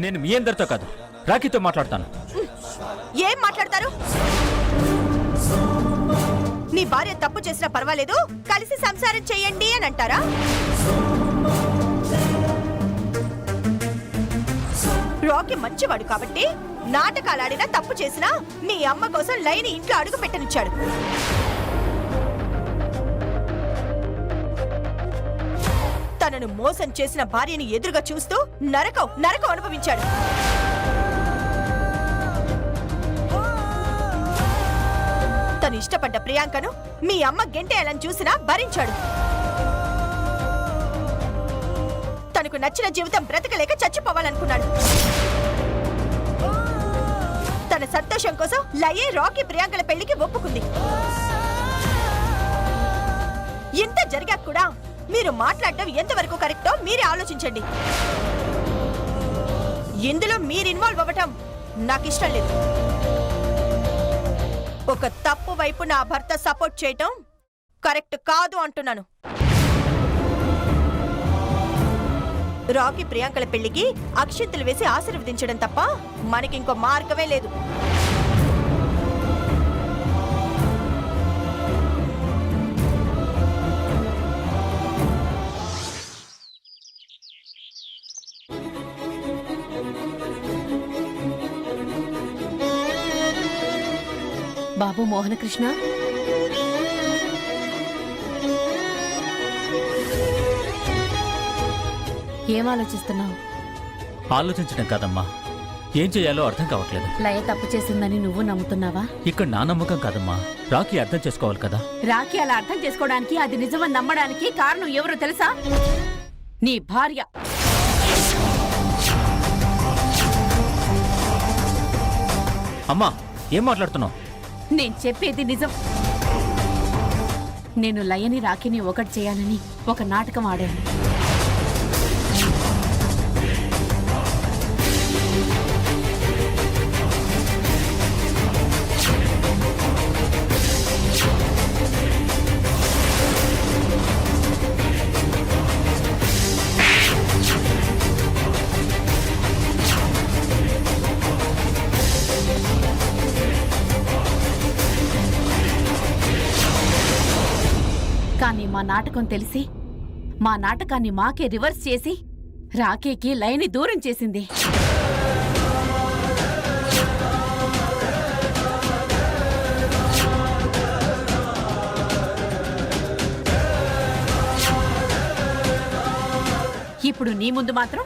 నేను మీ అందరితో కాదు, రాఖీతో మాట్లాడతాను. ఏం మాట్లాడతారు? నీ భార్య తప్పు చేసినా పర్వాలేదు, కలిసి సంసారం చెయ్యండి అని అంటారా? రాకీ మంచివాడు కాబట్టి నాటకాలాడినా తప్పు చేసినా మీ అమ్మ కోసం లైని ఇంట్లో అడుగు పెట్టనిచ్చాడు. తనను మోసం చేసిన భార్యని ఎదురుగా చూస్తూ నరకం అనుభవించాడు. తను ఇష్టపడ్డ ప్రియాంకను మీ అమ్మ గెంటేయాలని చూసినా భరించాడు. తనకు నచ్చిన జీవితం బ్రతకలేక చచ్చిపోవాలనుకున్నాడు. తన సంతోషం కోసం లయే రాకీ ప్రియాంకల పెళ్లికి ఒప్పుకుంది. ఇంత జరిగాక కూడా మీరు మాట్లాడటం ఎంతవరకు కరెక్టో మీరే ఆలోచించండి. ఇందులో మీరు ఇన్వాల్వ్ అవ్వటం నాకు ఇష్టం లేదు. ఒక తప్పు వైపు నా భర్త సపోర్ట్ చేయటం కరెక్ట్ కాదు అంటున్నాను. రాకీ ప్రియాంకల పెళ్లికి అక్షింతలు వేసి ఆశీర్వదించడం తప్ప మనకింకో మార్గమే లేదు. బాబు మోహనకృష్ణ, ఏం ఆలోచిస్తున్నావు? ఆలోచించడం కాదమ్మా, ఏం చేయాలో అర్థం కావట్లేదు. లయ తప్పు చేసిందని నువ్వు నమ్ముతున్నావా? ఇక్కడ నా నమ్మకం కాదమ్మా, రాఖీ అర్థం చేసుకోవాలి కదా. రాఖీ అలా అర్థం చేసుకోవడానికి, అది నిజమని నమ్మడానికి కారణం ఎవరో తెలుసా? నీ భార్య. అమ్మా, ఏం మాట్లాడుతున్నావు? నేను చెప్పేది నిజం. నేను లయని రాఖీని ఒకటి చేయాలని ఒక నాటకం ఆడాను. కానీ మా నాటకం తెలిసి మా నాటకాన్ని మాకే రివర్స్ చేసి రాఖీకి లయని దూరం చేసింది. ఇప్పుడు నీ ముందు మాత్రం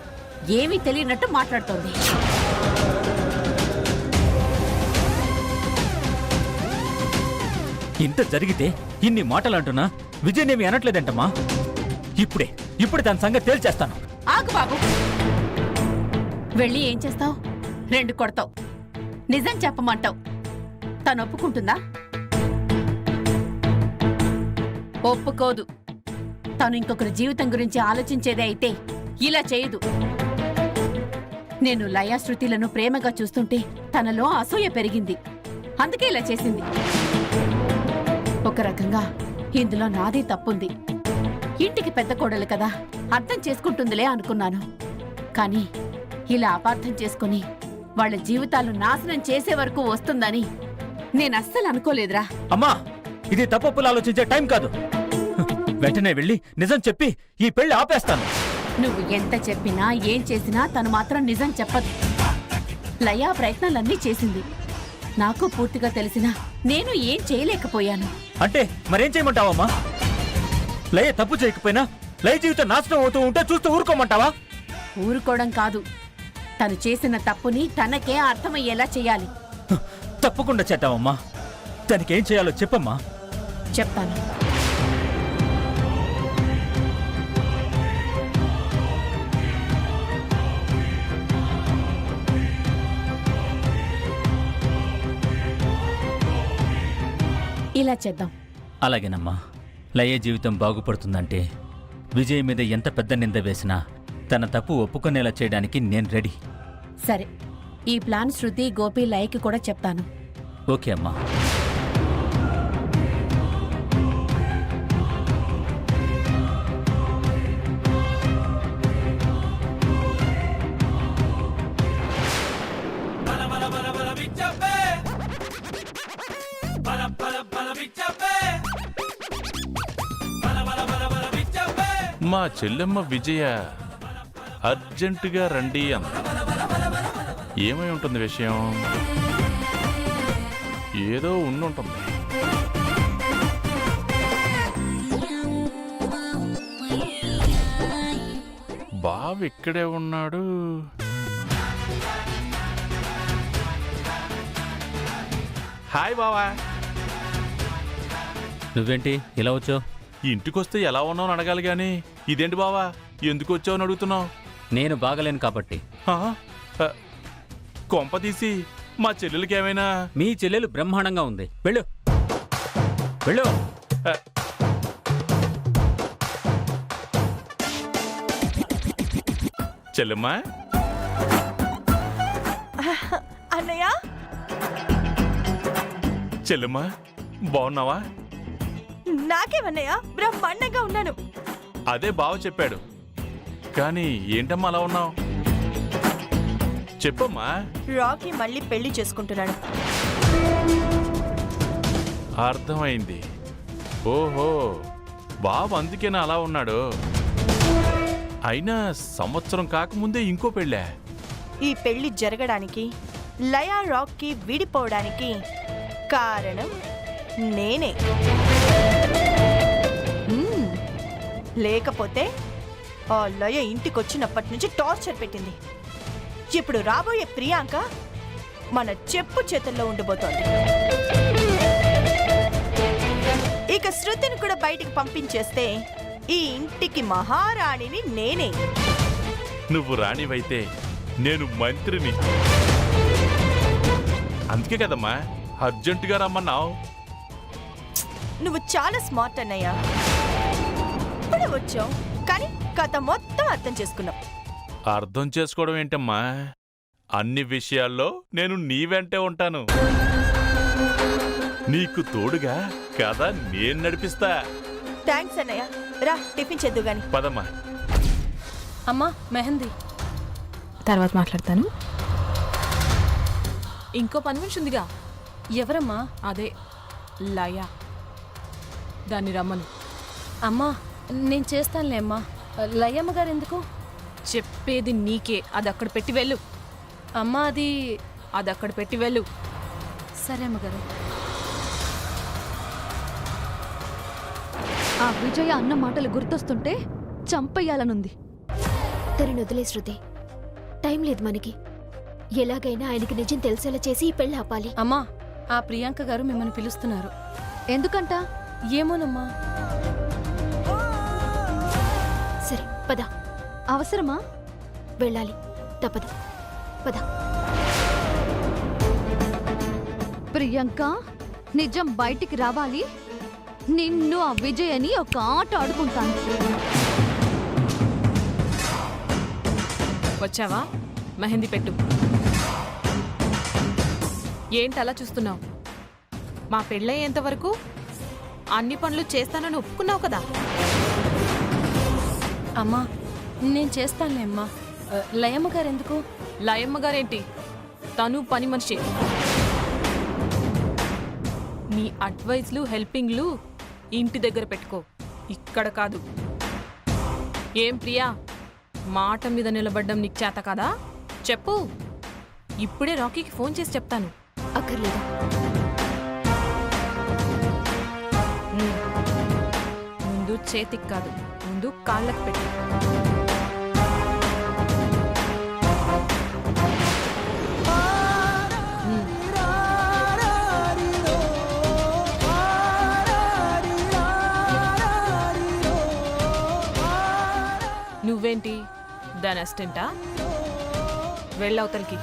ఏమీ తెలియనట్టు మాట్లాడుతోంది. ఇంత జరిగితే ఇన్ని మాటలు అంటున్నా విజయనేమి అనట్లేదంటమ్మా. ఇప్పుడే దాని సంగతి తేల్చేస్తాను. ఆగు బాబు, వెళ్ళి ఏం చేస్తావు? 2 కొడతావు, నిజం చెప్పమంటావు. తను ఒప్పుకుంటుందా? ఒప్పుకోదు. తను ఇంకొకరి జీవితం గురించి ఆలోచించేదే అయితే ఇలా చేయదు. నేను లయ శృతిలను ప్రేమగా చూస్తుంటే తనలో అసూయ పెరిగింది, అందుకే ఇలా చేసింది. ఒక రకంగా ఇందులో నాదే తప్పుంది. ఇంటికి పెద్ద కోడలు కదా, అర్థం చేసుకుంటుందిలే అనుకున్నాను. కానీ ఇలా అపార్థం చేసుకుని వాళ్ళ జీవితాలు నాశనం చేసే వరకు వస్తుందని నేను అస్సలు అనుకోలేదురా. అమ్మా, ఇది తప్పులు ఆలోచించే టైం కాదు. వెంటనే వెళ్ళి నిజం చెప్పి ఈ పెళ్లి ఆపేస్తాను. నువ్వు ఎంత చెప్పినా ఏం చేసినా తను మాత్రం నిజం చెప్పదు. లయా ప్రయత్నాలన్నీ చేసింది. నాకు పూర్తిగా తెలిసినా నేను ఏం చేయలేకపోయాను. అంటే మరేం చేయమంటావమ్మా? లయ తప్పు చేయకపోయినా లయ జీవితం నాశనం అవుతూ ఉంటే చూస్తూ ఊరుకోమంటావా? ఊరుకోవడం కాదు, తను చేసిన తప్పుని తనకే అర్థమయ్యేలా చెయ్యాలి. తప్పకుండా చేద్దామమ్మా. దానికేం చేయాలో చెప్పమ్మా. చెప్తాను. ఇలా చేద్దాం. అలాగేనమ్మా. లయ జీవితం బాగుపడుతుందంటే విజయ్ మీద ఎంత పెద్ద నింద వేసినా తన తప్పు ఒప్పుకునేలా చేయడానికి నేను రెడీ. సరే, ఈ ప్లాన్ శృతి, గోపి, లయకి కూడా చెప్తాను. ఓకే అమ్మా. మా చెల్లెమ్మ విజయ అర్జెంటుగా రండి అంత. ఏమై ఉంటుంది విషయం? ఏదో ఉండుంటుంది. బావ ఇక్కడే ఉన్నాడు. హాయ్ బావా. నువ్వేంటి ఇలా వచ్చావు? ఇంటికొస్తే ఎలా ఉన్నావు అని అడగాలి గాని ఇదేంటి బావా ఎందుకు వచ్చావు అని అడుగుతున్నావు? నేను బాగలేను కాబట్టి. కొంప తీసి మా చెల్లెలకి ఏమైనా? మీ చెల్లెలు బ్రహ్మాండంగా ఉంది. వెళ్ళు వెళ్ళు. ఆ, చెల్లెమ్మా అన్నయ్య చెల్లెమ్మా బాగున్నావా? నాకేమన్నయ్య బ్రహ్మాండంగా ఉన్నాను. అదే బావ చెప్పాడు. కానీ ఏంటమ్మా అలా ఉన్నావు? చెప్పమ్మా. రాకీ మళ్ళీ పెళ్లి చేసుకుంటున్నాడు. అర్థమైంది. ఓహో, బాబు అందుకేనా అలా ఉన్నాడు? అయినా సంవత్సరం కాకముందే ఇంకో పెళ్ళా? ఈ పెళ్లి జరగడానికి, లయా రాకీ విడిపోవడానికి కారణం నేనే. లేకపోతే ఆ లయ ఇంటికొచ్చినప్పటి నుంచి టార్చర్ పెట్టింది. ఇప్పుడు రాబోయే ప్రియాంక మన చెప్పు చేతుల్లో ఉండిపోతోంది. ఇక శృతిని కూడా బయటికి పంపించేస్తే ఈ ఇంటికి మహారాణిని నేనే. నువ్వు రాణివైతే నేను మంత్రిని. అందుకే కదమ్మా అర్జెంటుగా రమ్మన్నావు. నువ్వు చాలా స్మార్ట్ అన్నయ్య. ఇప్పుడు వచ్చావు కానీ కథ మొత్తం అర్థం చేసుకున్నావు. అర్థం చేసుకోవడం ఏంటమ్మా? అన్ని విషయాల్లో నేను నీ వెంటే ఉంటాను. నీకు తోడుగా కథ నేను నడిపిస్తా. థ్యాంక్స్ అన్నయ్య. రా టిఫిన్ చేద్దు గాని. పదమ్మా. అమ్మా మెహందీ తర్వాత మాట్లాడతాను. ఇంకో పని మనిషి ఉందిగా. ఎవరమ్మా? అదే లయ. దాన్ని రమ్మను. అమ్మా నేను చేస్తానులే అమ్మా. లయమ్మ గారు ఎందుకు? చెప్పేది నీకే. అది అక్కడ పెట్టి వెళ్ళు. అమ్మా అది అక్కడ పెట్టి వెళ్ళు. సరే అమ్మగారు. ఆ విజయ అన్న మాటలు గుర్తొస్తుంటే చంపేయాలనుంది. తనను వదిలే శృతి, టైం లేదు మనకి. ఎలాగైనా ఆయనకి నిజం తెలిసేలా చేసి ఈ పెళ్ళి ఆపాలి. అమ్మా ఆ ప్రియాంక గారు మిమ్మల్ని పిలుస్తున్నారు. ఎందుకంట? ఏమోనమ్మా. సరే పద. అవసరమా? వెళ్ళాలి, తప్పదు. పద. ప్రియాంక నిజం బయటికి రావాలి. నిన్ను ఆ విజయని ఒక ఆట ఆడుకుంటాను. వచ్చావా? మెహందీ పెట్టు. ఏంటి అలా చూస్తున్నావు? మా పెళ్ళయ్యేంత వరకు అన్ని పనులు చేస్తానని ఒప్పుకున్నావు కదా. అమ్మా నేను చేస్తానులే అమ్మా. లయమ్మ గారు ఎందుకు? లయమ్మ గారేంటి? తను పని మనిషి. నీ అడ్వైజ్లు హెల్పింగ్లు ఇంటి దగ్గర పెట్టుకో, ఇక్కడ కాదు. ఏం ప్రియా, మాట మీద నిలబడ్డం నీకు చేత కదా? చెప్పు. ఇప్పుడే రాకీకి ఫోన్ చేసి చెప్తాను. అక్కర్లేదు. ముందు చేతికి కాదు, ముందు కాళ్ళకి పెట్టు. నువ్వేంటి దాని అసిస్టెంటా? వెళ్ళవతలకి.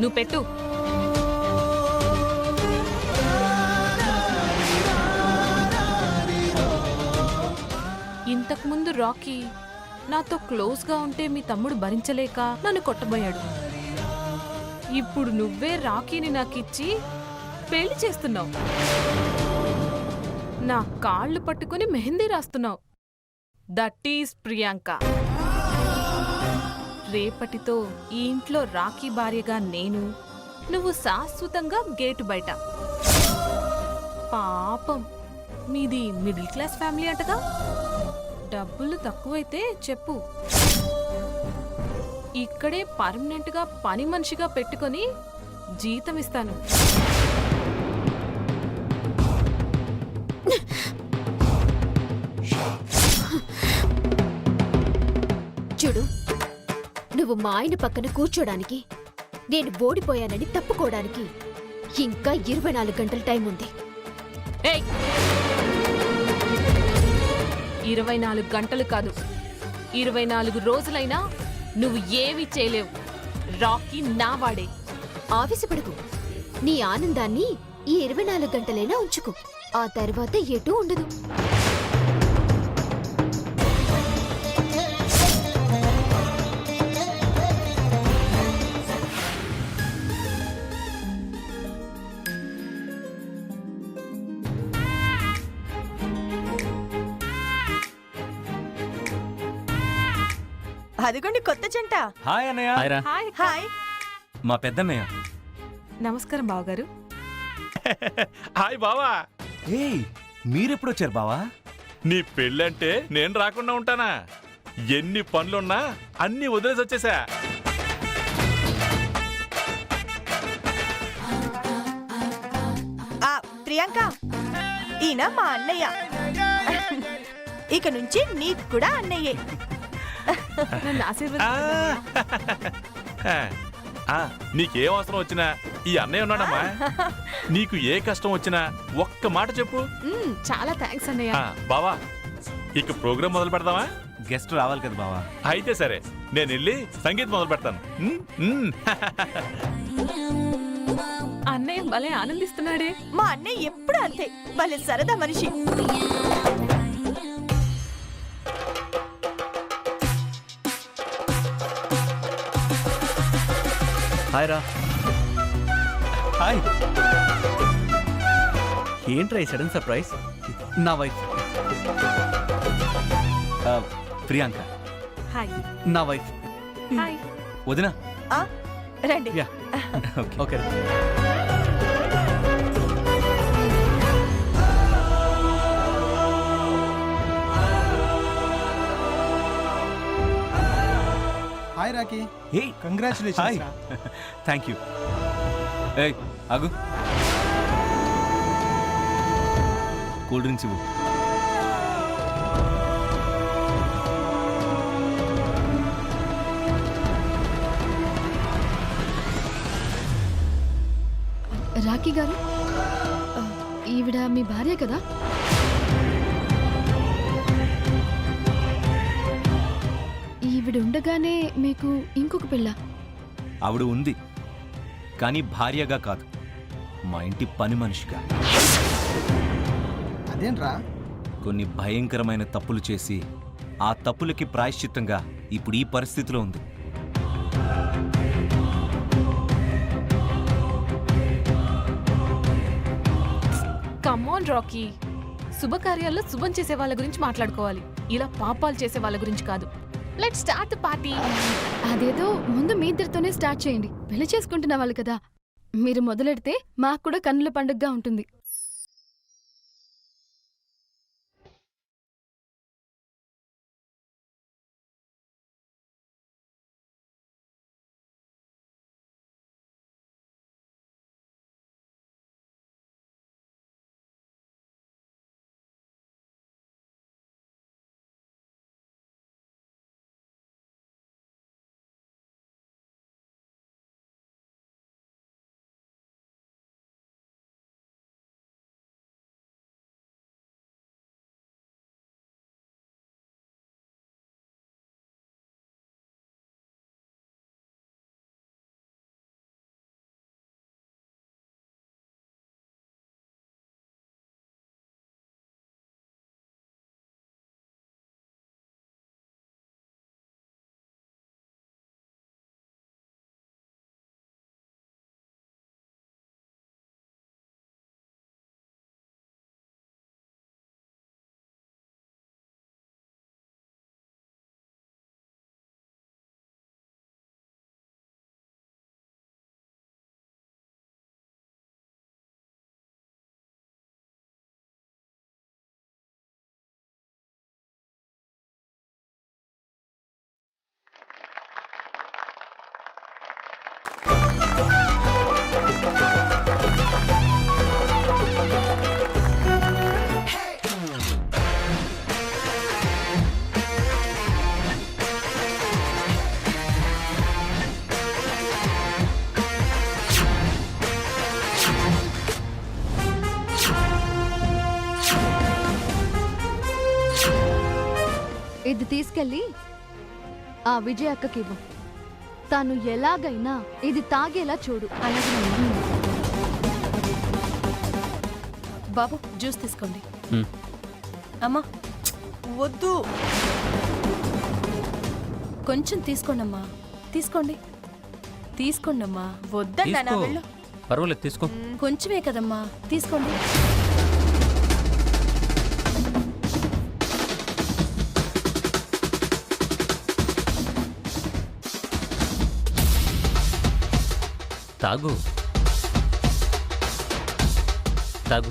నువ్వు పెట్టు. ఇంతకుముందు రాకీ నాతో క్లోజ్గా ఉంటే మీ తమ్ముడు భరించలేక నన్ను కొట్టబోయాడు. ఇప్పుడు నువ్వే రాకీని నాకిచ్చి పెళ్లి చేస్తున్నావు. నా కాళ్ళు పట్టుకుని మెహందీ రాస్తున్నావు. That is Priyanka. రేపటితో ఈ ఇంట్లో రాకీ భార్యగా నేను, నువ్వు శాశ్వతంగా గేటు బయట. పాపం మీది మిడిల్ క్లాస్ ఫ్యామిలీ అంటగా. డబ్బులు తక్కువైతే చెప్పు, ఇక్కడే పర్మనెంట్ గా పని మనిషిగా పెట్టుకొని జీతం ఇస్తాను. చూడు, నువ్వు మా ఆయన పక్కన కూర్చోడానికి, నేను ఓడిపోయానని తప్పుకోవడానికి ఇంకా 24 గంటల టైం ఉంది. ఏయ్ 24 గంటలు కాదు, 24 రోజులైనా నువ్వు ఏమీ చేయలేవు. రాకీ నా వాడే. ఆవేశపడకు. నీ ఆనందాన్ని ఈ 24 గంటలైనా ఉంచుకో. ఆ తర్వాత ఎటూ ఉండదు. అదిగోండి కొత్త జంట. హాయ్ అన్నయ్య. హాయ్రా. Hi hi. మా పెద్దన్నయ్య. నమస్కారం బావగారు. హాయ్ బావా. ఏయ్ మీరెప్పుడు వచ్చారు బావా? నీ పెళ్ళంటే నేను రాకుండా ఉంటానా? ఎన్ని పనులున్నా అన్ని వదిలేసి వచ్చేసా. ప్రియాంక, ఈయన మా అన్నయ్య. ఇక నుంచి నీకు కూడా అన్నయ్యే. నన్ను ఆశీర్వదించండి. నీకేం అవసరం వచ్చినా ఈ అన్నయ్య ఉన్నాడమ్మా. నీకు ఏ కష్టం వచ్చినా ఒక్క మాట చెప్పు. చాలా థ్యాంక్స్ అన్నయ్య. బావా, ఇక ప్రోగ్రామ్ మొదలు పెడదామా? గెస్ట్ రావాలి కదా బావా. అయితే సరే, నేను వెళ్ళి సంగీతం మొదలు పెడతాను. అన్నయ్య భలే ఆనందిస్తున్నాడే. మా అన్నయ్య ఎప్పుడు అంతే, భలే సరదా మనిషి. హాయ్ రా. హాయ్. ఏంట్రా ఈ సడన్ సర్ప్రైజ్? నా వైఫ్ ప్రియాంక. హాయ్. నా వైఫ్. హాయ్. వదినా. రండి. Yeah okay. Hi Rocky. Hey congratulations. Hi. Thank you. ఏయ్ ఆగు. కూల్ డ్రింక్స్ ఇవ్వు. రాఖీ గారు, ఈవిడ మీ భార్య కదా? ఈవిడ ఉండగానే మీకు ఇంకొక పిల్ల? ఆవిడ ఉంది, కానీ భార్యగా కాదు, మా ఇంటి పని మనిషిగా. అదేంట్రా? కొన్ని భయంకరమైన తప్పులు చేసి ఆ తప్పులకి ప్రాయశ్చిత్తంగా ఇప్పుడు ఈ పరిస్థితిలో ఉంది. కమాన్ రాకీ, శుభకార్యాల్లో శుభం చేసే వాళ్ళ గురించి మాట్లాడుకోవాలి, ఇలా పాపాలు చేసే వాళ్ళ గురించి కాదు. Let's start the party. అదేదో ముందు మీ ఇద్దరితోనే స్టార్ట్ చేయండి. పెళ్లి చేసుకుంటున్న వాళ్ళు కదా, మీరు మొదలెడితే మాకు కూడా కన్నుల పండుగగా ఉంటుంది. ఇది తీసుకెళ్ళి ఆ విజయ అక్కకి ఇవ్వు. తను ఎలాగైనా ఇది తాగేలా చూడు. బాబు జ్యూస్ తీసుకోండి. హ్మ్. అమ్మా వద్దు. కొంచెం తీసుకోండమ్మా. తీసుకోండి తీసుకోండమ్మా. వద్దన్నా తీసుకో. వెళ్ళు. పర్వాలేదు తీసుకో. కొంచెమే కదమ్మా, తీసుకోండి. తాగు తాగు.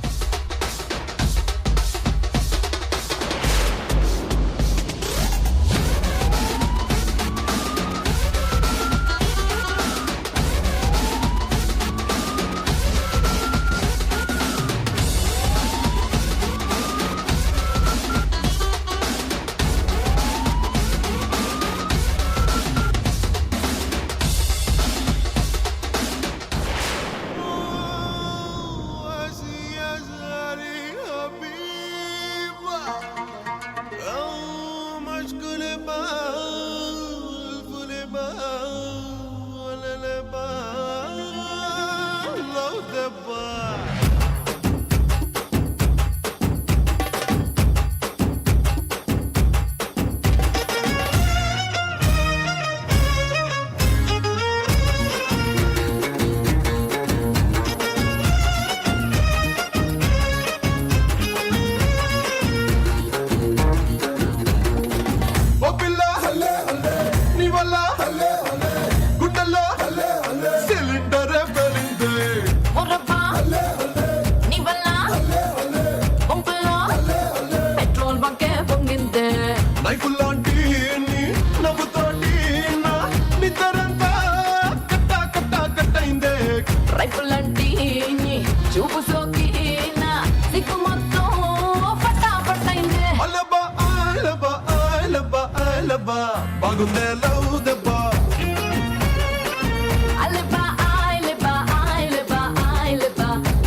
బాగుందే లవ్ దెబ్బ.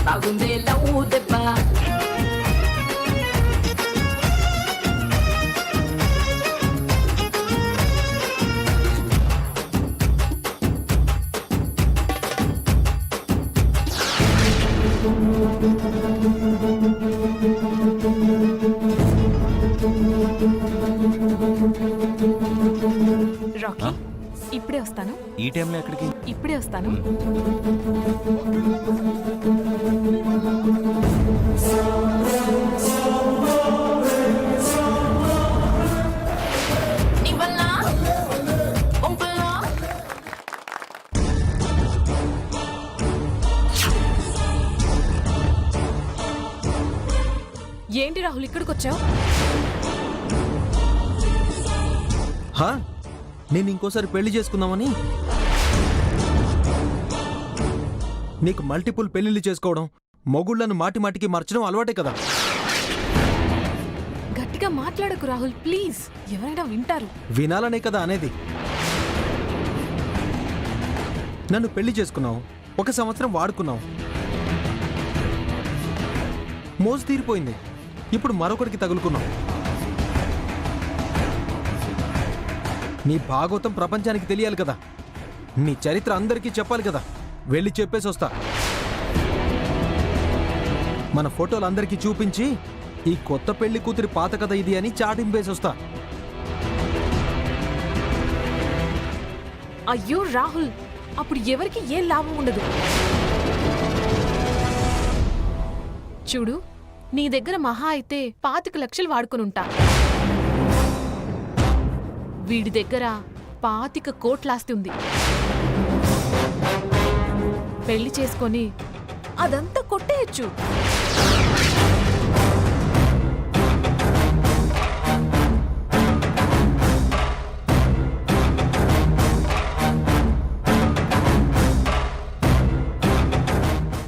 బాగుందే లవ్ దెబ్బ. రాకీ ఇప్పుడే వస్తాను. ఈ టైంలో ఎక్కడికి? ఇప్పుడే వస్తాను. ఏంటి రాహుల్ ఇక్కడికి వచ్చావు? హా నేను ఇంకోసారి పెళ్లి చేసుకుందామని. నీకు మల్టిపుల్ పెళ్లిళ్ళు చేసుకోవడం, మొగుళ్లను మాటి మాటికి మార్చడం అలవాటే కదా. గట్టిగా మాట్లాడకు రాహుల్ ప్లీజ్, ఎవరైనా వింటారు. వినాలనే కదా అనేది. నన్ను పెళ్లి చేసుకున్నావు, 1 సంవత్సరం వాడుకున్నావు, మోజు తీరిపోయింది. ఇప్పుడు మరొకరికి తగులుకున్నావు. నీ భాగవతం ప్రపంచానికి తెలియాలి కదా. నీ చరిత్ర అందరికీ చెప్పాలి కదా. వెళ్ళి చెప్పేసి వస్తా. మన ఫోటోలు అందరికీ చూపించి ఈ కొత్త పెళ్లి కూతురి పాత కథ ఇది అని చాటింపేసి వస్తా. అయ్యో రాహుల్, అప్పుడు ఎవరికి ఏం లాభం ఉండదు. చూడు, నీ దగ్గర మహా అయితే 25 లక్షలు వాడుకొని ఉంటా. వీడి దగ్గర 25 కోట్ల ఆస్తి ఉంది. పెళ్లి చేసుకొని అదంతా కొట్టేయచ్చు.